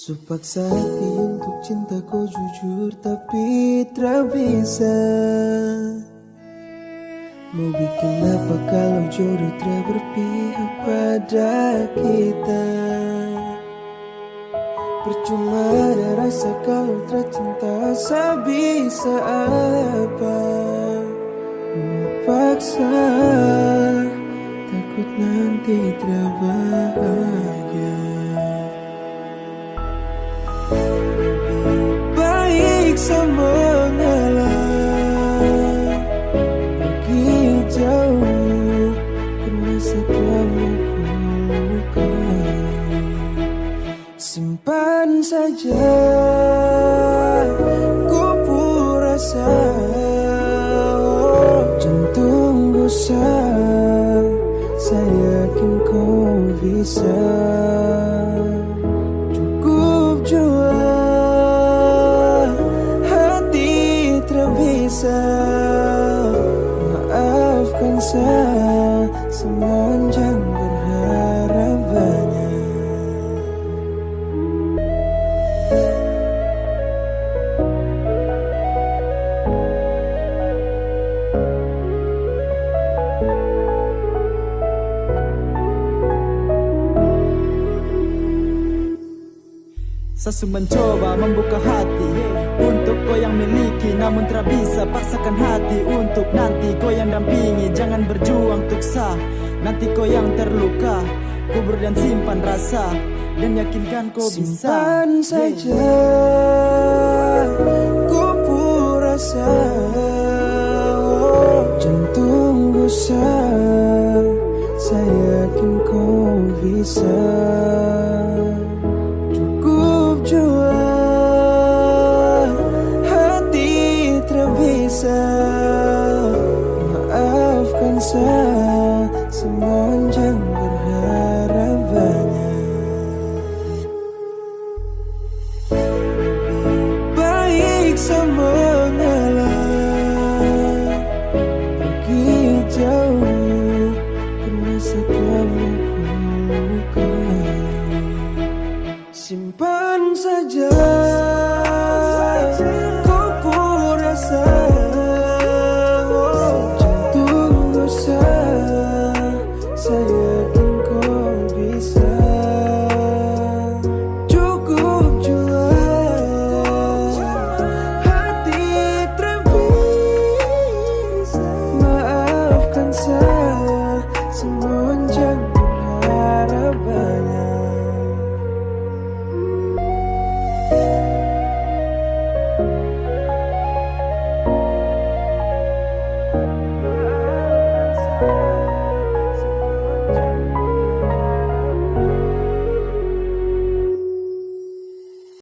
Supaksa hati untuk cintaku jujur tapi tak bisa. Mau bikin apa kalau jodoh tak berpihak pada kita. Percuma ada rasa kalau tak cinta, sebisa apa mau paksa. Takut nanti tak bahagia. Sama mengalah pergi jauh karena setelah luka. Simpan saja ku rasa, jantung gusar, saya yakin kau bisa. Cukup jua maafkan saya semenjak berharap banyak. Sesu mencoba membuka hati untuk kau yang miliki, namun tak bisa paksakan hati untuk nanti kau yang dampingi. Jangan berjuang untuk sah, nanti kau yang terluka. Kubur dan simpan rasa dan yakinkan kau bisa. Simpan saja ku rasa, jantung gusar, saya yakin kau bisa. Maafkan saya semenjak berharap banyak. Lebih baik sama mengalah pergi jauh karena setelah luka. Simpan saja ku rasa, saya yakin kau bisa. Cukup jua hati terpisah. Maafkan saya semua